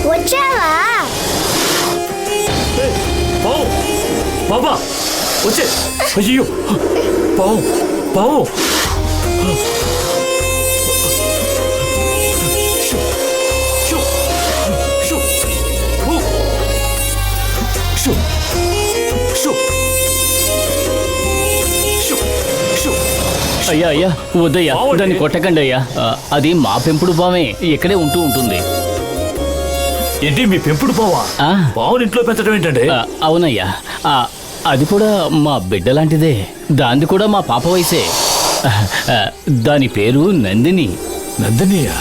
వచ్చావా బాబా వచ్చే. అయ్యో పావు పావు. అయ్యా అయ్యా వద్దయ్యా, దాన్ని కొట్టకండి అయ్యా. అది మా పెంపుడు బావే, ఇక్కడే ఉంటుంది. ఏంటి మీ పెంపుడు బావా? బావుని ఇంట్లో పెంచడం ఏంటండి? అవునయ్యా, అది కూడా మా బిడ్డ లాంటిదే. దాన్ని కూడా మా పాప వయసే. దాని పేరు నందిని. నందినియా?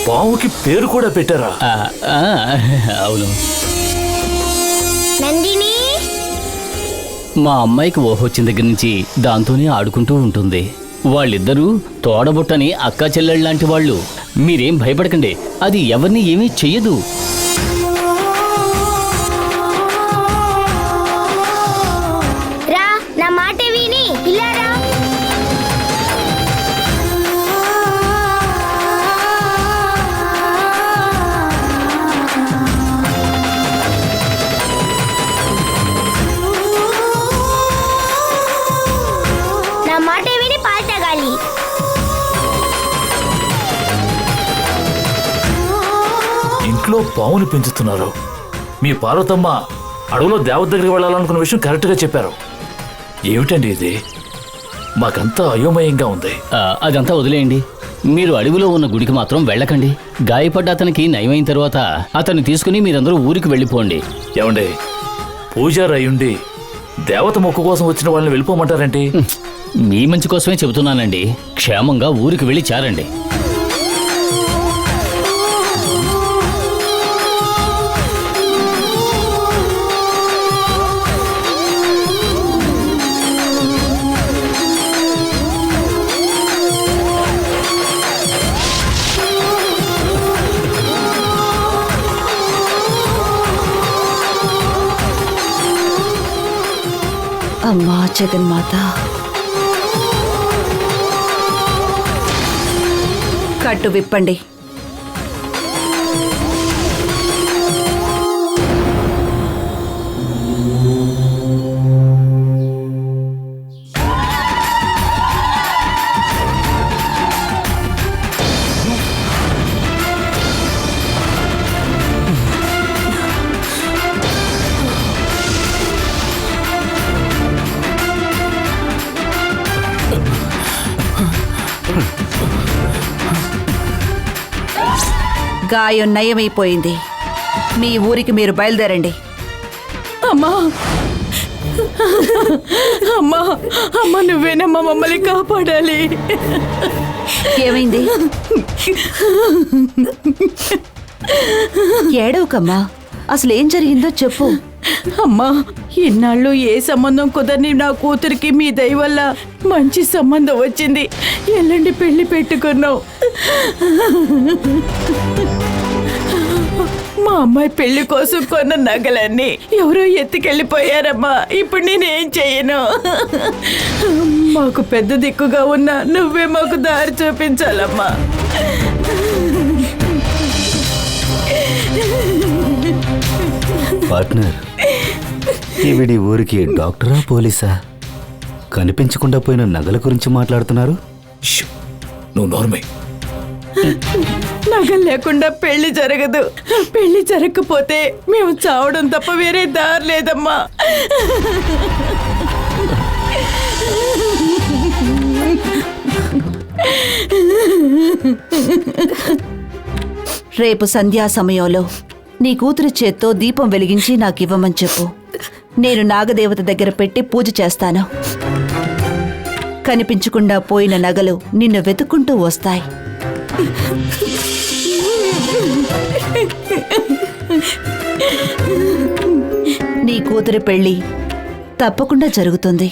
బావుకి పేరు కూడా పెట్టారా? అవును. నందిని మా అమ్మాయికి ఊహొచ్చిన దగ్గర నుంచి దాంతోనే ఆడుకుంటూ ఉంటుంది. వాళ్ళిద్దరూ తోడబుట్టని అక్కా చెల్లెళ్ళ లాంటి వాళ్ళు. మీరేం భయపడకండి, అది ఎవరిని ఏమీ చెయ్యదు. రా, నా మాట విని ఇలా రా. నా మాట విని పాలు తాగాలి. ఇంట్లో పావుని పెంచుతున్నారు. మీ పార్వతమ్మ అడవులో దేవత దగ్గరికి వెళ్ళాలనుకున్న విషయం కరెక్ట్గా చెప్పారు. ఏమిటండి ఇది? మాకంతా అయోమయంగా ఉంది. అదంతా వదిలేయండి. మీరు అడవిలో ఉన్న గుడికి మాత్రం వెళ్ళకండి. గాయపడ్డ అతనికి నయమైన తర్వాత అతన్ని తీసుకుని మీరందరూ ఊరికి వెళ్ళిపోండి. ఏమండి, పూజారి అయ్యుండి దేవత మొక్కు కోసం వచ్చిన వాళ్ళని వెళ్ళిపోమంటారంటే? మీ మంచి కోసమే చెబుతున్నానండి. క్షేమంగా ఊరికి వెళ్ళి చేరండి. అమ్మా జగన్మాత, కట్టు విప్పండి. గాయం నయమైపోయింది. మీ ఊరికి మీరు బయలుదేరండి. అమ్మా అమ్మా అమ్మా, నువ్వేనమ్మా మమ్మల్ని కాపాడాలి. ఏమైంది? ఏడవకమ్మా, అసలు ఏం జరిగిందో చెప్పు. అమ్మా, ఇన్నాళ్ళు ఏ సంబంధం కుదరని నా కూతురికి మీ దయ వల్ల మంచి సంబంధం వచ్చింది. ఎల్లుండి పెళ్లి పెట్టుకున్నావు. మా అమ్మాయి పెళ్లి కోసం కొన్న నగలన్నీ ఎవరో ఎత్తుకెళ్ళిపోయారమ్మా. ఇప్పుడు నేనేం చెయ్యను? మాకు పెద్ద దిక్కుగా ఉన్నా నువ్వే మాకు దారి చూపించాలమ్మా. పార్ట్నర్, ఈవిడి ఊరికి డాక్టరా పోలీసా? కనిపించకుండా పోయిన నగల గురించి మాట్లాడుతున్నారు. నువ్వు నోర్మై. నగలు లేకుండా పెళ్లి జరగదు. పెళ్లి జరగకపోతే మేము చావడం తప్ప వేరే దారి లేదమ్మా. రేపు సంధ్యా సమయంలో నీ కూతురి చేత్తో దీపం వెలిగించి నాకివ్వమని చెప్పు. నేను నాగదేవత దగ్గర పెట్టి పూజ చేస్తాను. కనిపించకుండా పోయిన నగలు నిన్ను వెతుక్కుంటూ వస్తాయి. నీ కూతురి పెళ్లి తప్పకుండా జరుగుతుంది.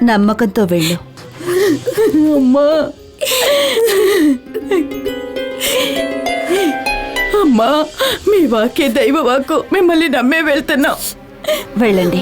నమ్మకంతో వెళ్ళు. అమ్మా అమ్మా, మీ వాకే దైవ వాక్కు. మిమ్మల్ని నమ్మే వెళ్తున్నాం. వెళ్ళండి.